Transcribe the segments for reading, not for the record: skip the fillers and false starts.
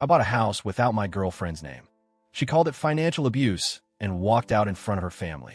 I bought a house without my girlfriend's name. She called it financial abuse and walked out in front of her family.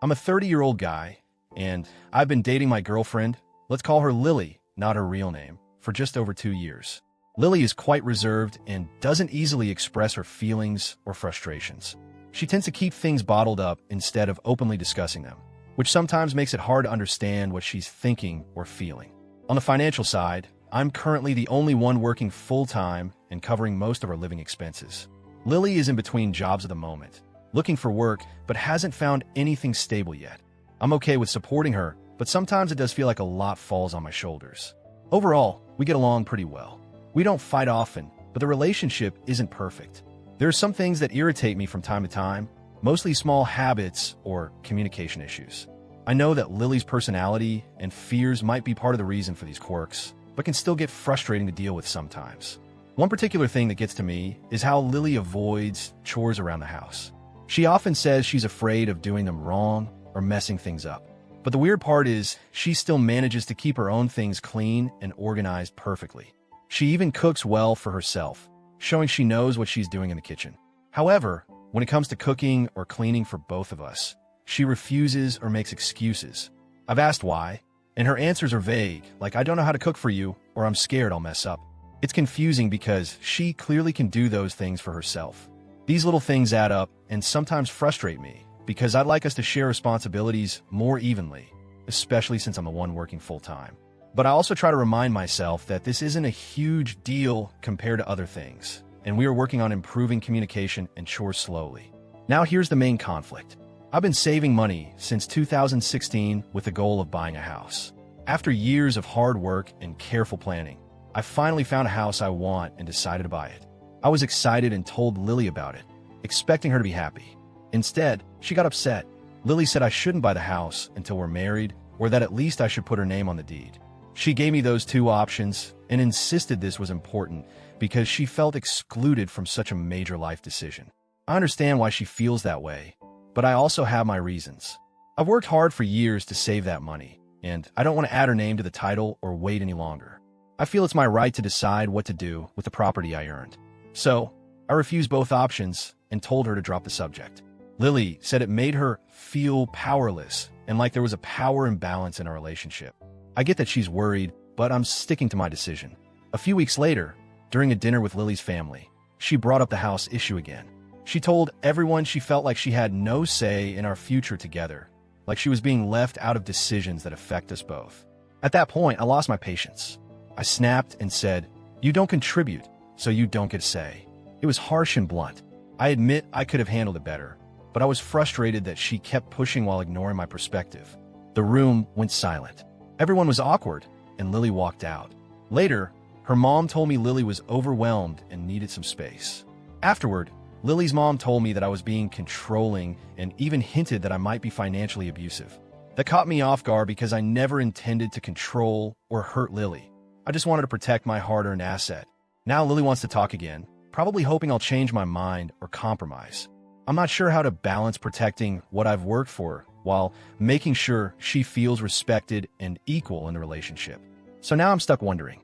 I'm a 30-year-old guy, and I've been dating my girlfriend, let's call her Lily, not her real name, for just over 2 years. Lily is quite reserved and doesn't easily express her feelings or frustrations. She tends to keep things bottled up instead of openly discussing them, which sometimes makes it hard to understand what she's thinking or feeling. On the financial side, I'm currently the only one working full-time and covering most of our living expenses. Lily is in between jobs at the moment, looking for work, but hasn't found anything stable yet. I'm okay with supporting her, but sometimes it does feel like a lot falls on my shoulders. Overall, we get along pretty well. We don't fight often, but the relationship isn't perfect. There are some things that irritate me from time to time, mostly small habits or communication issues. I know that Lily's personality and fears might be part of the reason for these quirks, but can still get frustrating to deal with sometimes. One particular thing that gets to me is how Lily avoids chores around the house. She often says she's afraid of doing them wrong or messing things up. But the weird part is, she still manages to keep her own things clean and organized perfectly. She even cooks well for herself, showing she knows what she's doing in the kitchen. However, when it comes to cooking or cleaning for both of us, she refuses or makes excuses. I've asked why, and her answers are vague, like I don't know how to cook for you, or I'm scared I'll mess up. It's confusing because she clearly can do those things for herself. These little things add up and sometimes frustrate me, because I'd like us to share responsibilities more evenly, especially since I'm the one working full-time. But I also try to remind myself that this isn't a huge deal compared to other things, and we are working on improving communication and chores slowly. Now here's the main conflict. I've been saving money since 2016 with the goal of buying a house. After years of hard work and careful planning, I finally found a house I want and decided to buy it. I was excited and told Lily about it, expecting her to be happy. Instead, she got upset. Lily said I shouldn't buy the house until we're married, or that at least I should put her name on the deed. She gave me those two options and insisted this was important because she felt excluded from such a major life decision. I understand why she feels that way, but I also have my reasons. I've worked hard for years to save that money, and I don't want to add her name to the title or wait any longer. I feel it's my right to decide what to do with the property I earned. So, I refused both options and told her to drop the subject. Lily said it made her feel powerless and like there was a power imbalance in our relationship. I get that she's worried, but I'm sticking to my decision. A few weeks later, during a dinner with Lily's family, she brought up the house issue again. She told everyone she felt like she had no say in our future together, like she was being left out of decisions that affect us both. At that point, I lost my patience. I snapped and said, "You don't contribute, so you don't get a say." It was harsh and blunt. I admit I could have handled it better, but I was frustrated that she kept pushing while ignoring my perspective. The room went silent. Everyone was awkward, and Lily walked out. Later, her mom told me Lily was overwhelmed and needed some space. Afterward, Lily's mom told me that I was being controlling and even hinted that I might be financially abusive. That caught me off guard because I never intended to control or hurt Lily. I just wanted to protect my hard-earned asset. Now Lily wants to talk again, probably hoping I'll change my mind or compromise. I'm not sure how to balance protecting what I've worked for while making sure she feels respected and equal in the relationship. So now I'm stuck wondering,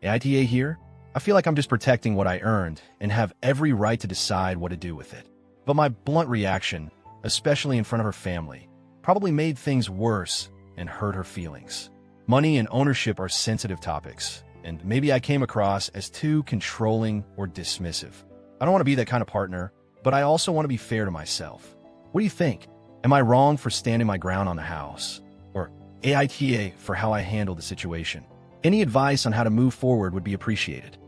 AITA here? I feel like I'm just protecting what I earned and have every right to decide what to do with it. But my blunt reaction, especially in front of her family, probably made things worse and hurt her feelings. Money and ownership are sensitive topics, and maybe I came across as too controlling or dismissive. I don't want to be that kind of partner, but I also want to be fair to myself. What do you think? Am I wrong for standing my ground on the house? Or AITA for how I handled the situation? Any advice on how to move forward would be appreciated.